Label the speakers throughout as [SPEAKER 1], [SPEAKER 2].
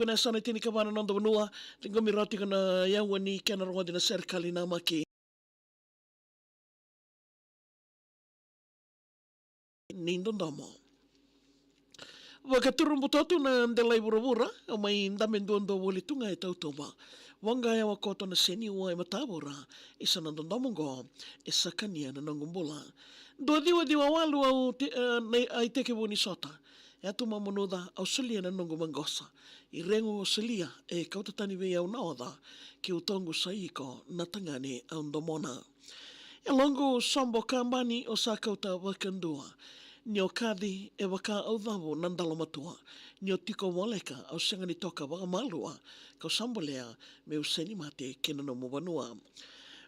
[SPEAKER 1] Kuna sana tini kabana nanda vanua, tingo mirati kana yawani kana rongo na serikali na maki. Nindondamo. Wakaturumbu totu na ndelai burabura, mai ndamendondo wolitunga e tautoma. Wanga ya wakoto na seni wa e matabura, isa nandondomongo, isa kania na nangumbula. Dodiwa diwa walu au ai teke wuni sota. E tu mamonuda australia na nangumangosa. I rengo australia e kautatani wei au naoda, ki utongu saiko na tangane au ndomona. E longo sombo kambani o sa kauta wakandua. Ni o kadi e waka au dhawo nandalo matua. Ni o tiko moleka au sengani toka waka malua. Kau sambolea me useni mate kena no mubanua.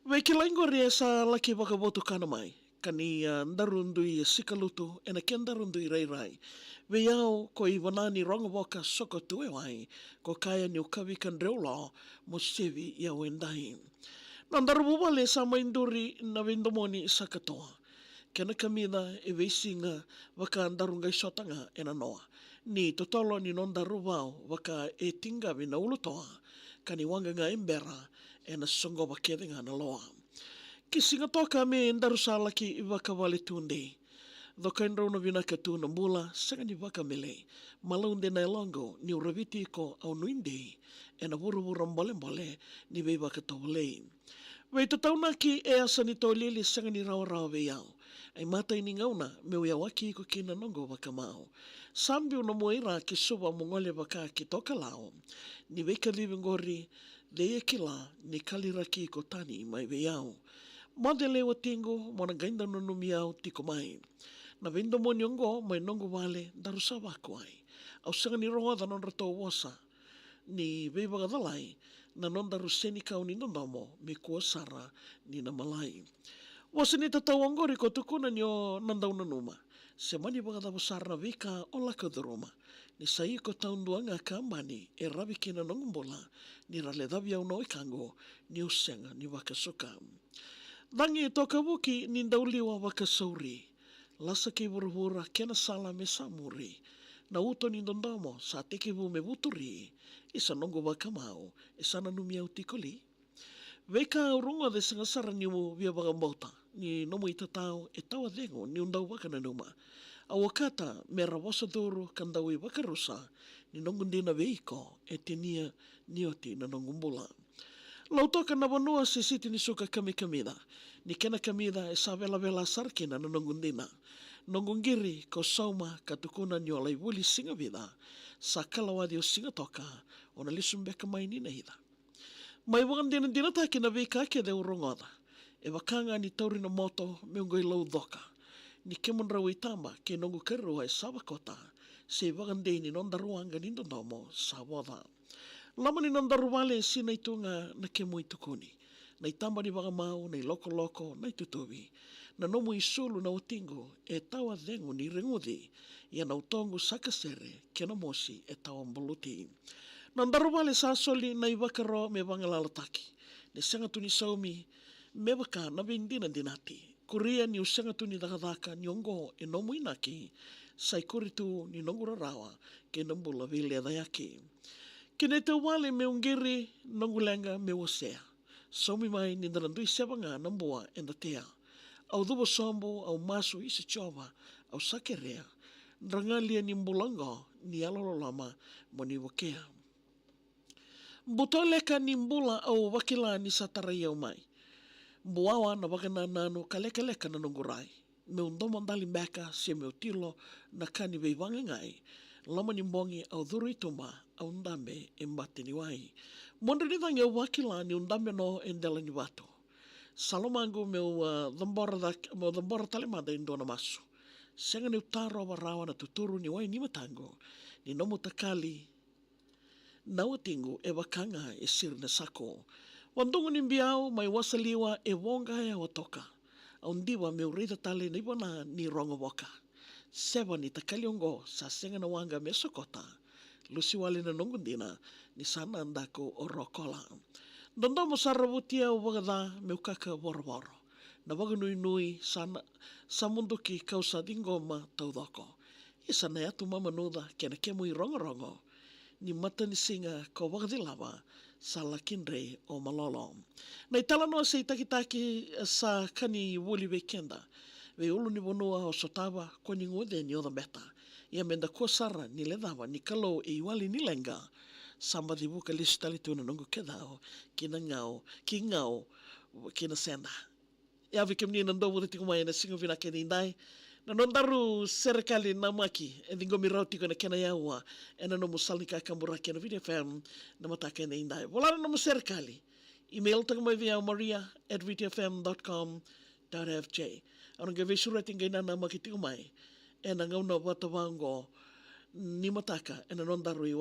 [SPEAKER 1] Wei ki laingori e sa laki waka wotu kana mai. Kani ndarundui e sikalutu e na ken ndarundui rai rai. Wei au ko i wanani ronga waka soko tue wai. Ko kaya ni o kawi kan reolo mo sevi ia wendahi. Nandarubu wale sa mainduri na windomoni sa katoa. Kena kamina e weisinga waka andarungai sotanga e na noa. Ni totolo ni nondaru wau waka e tingawi na ulutoa. Kani wanga nga embera e na songo wakedenga na loa. Ki singa toka me ndaru salaki i waka wale tunde. Doka inrau na vinaka tu na mula sanga ni waka mele. Malaunde na elongo ni uraviti ko au nuinde. E na wuru mbole mbole ni wei waka tawalei. Wei tataunaki e asa ni tau lili sanga ni rawa rawa wei au. Ai mata ini ngauna me ua waki ko kina nongo waka mao. Sambi una moira ki suwa mongole waka ki toka lao. Ni wei ka ngori le e kila ni kaliraki ko tani mai wei au. Mode lewa tingo mona gainda nunumi au tiko mai. Na vindo mo nyongo mai nongo wale darusa wako ai. Au sanga ni ronga da non rato wasa. Ni wei wagadalai na non daruseni kau ni nondomo me kua sara ni na malai. Wasa ni tatau angori ko tukuna ni o nandau na numa. Se mani wagada wasara na vika o laka duruma. Ni sai ko taunduanga ka mani e ravi kina nongumbola ni rale davi au no ikango ni usenga ni wakasuka. Dangi e toka wuki ni ndauliwa wakasauri. Lasa ke wuruhura kena sala me samuri. Na uto ni ndondomo sa teke wu me wuturi. Isa nongo wakamau. Isa nanumi au tikoli. Weka runga de singasara ni mo via wagambauta. Ni nomo i tatao e tawa dengo ni undau wakana numa. A wakata me rawasa doro kandau i wakarusa ni nongundina veiko e tenia nioti na nongumbula. Lautoka na wanua se siti ni suka kamida. Ni kena kamida e sa vela sarkina na nongundina. Nongungiri ko sauma katukuna ni olai wuli singa vida. Sa kalawadi o singa toka o na lisumbeka mai nina hida. Mai wakandina dinataki na vika ke de urongoda. E wakanga ni taurina moto me ungoi lau doka. Ni kemunrau i tamba ke nongu kerua e sawakota. Se wakandei ni nondaruanga ni nondomo sa wada. Lama ni nondaruwale si na itunga na kemu i tukuni. Na itamba ni wakamau, na loko, na tutuwi. Na nomu i sulu na utingo e tawa dengu ni ringudi. Ia na utongu sakasere ke na mosi e tawa mbuluti. Nondaruwale sa soli na i wakaro me wangalalotaki. Ne sangatuni saumi me waka na vindina dinati. Kuria ni usangatuni dakadaka ni ongo e nomu inaki. Sai kuritu ni nongu rarawa ke nambula vile dayaki. Kene te wale me ungiri nongulenga me wasea. Somi mai ni narandui sebanga nambua e na tea. Au duwa sombo au masu isi chova au sakerea. Nrangalia ni mbulanga ni alololama mo ni wakea. Mbutoleka ni mbula au wakila ni satarai au mai. Mbuawa na wakana nano kaleka na nungurai. Me undomo ndali mbeka se me utilo na kani wei wangangai. Lama ni mbongi au dhuru itumba au ndambe e mbate ni wai. Mondre ni vange wakila ni undambe no endela ni watu. Salomangu me dhambora talemada indona masu. Senga ni utaro warawa na tuturu ni wai ni matango. Ni nomu takali na watingu e wakanga e sirna sako. Wandungu ni mbiao mai wasaliwa e wonga e watoka. Au ndiwa me urita tale ni wana ni rongo waka. Sewa ni takaliongo sa senga na wanga me sokota. Lusi wale na nongundina ni sana andako o rokola. Dondomo sarabutia o wagada me ukaka woro. Na waganui nui sana samunduki kausa dingoma taudoko. Isa na atu mamanuda kena kemu i rongo. ni mata ni singa ko wakadilawa sa lakinre o malolo. Nei tala noa se taki sa kani wuli weekenda. Ve ulu ni wonua o sotawa ko ni ngode ni o the meta. Ia menda ko sara ni ledawa ni kalo e iwali ni lenga. Samba di buka listali tuna nungu kedao kina ngao kina senda. Ia vi kemni nando wuri tiku mai na singo vina keni indai. Na nondaru serikali na maki e dingo mirau tiko na kena yaua e na nomu salni ka kamura kena video FM na matake na indai. Wala nomu serikali. Email taku mai via maria@vtfm.com.fj. Anong gawe sura tinga ina na maki tiko mai e na ngauna watawango ni mataka e na nondaru i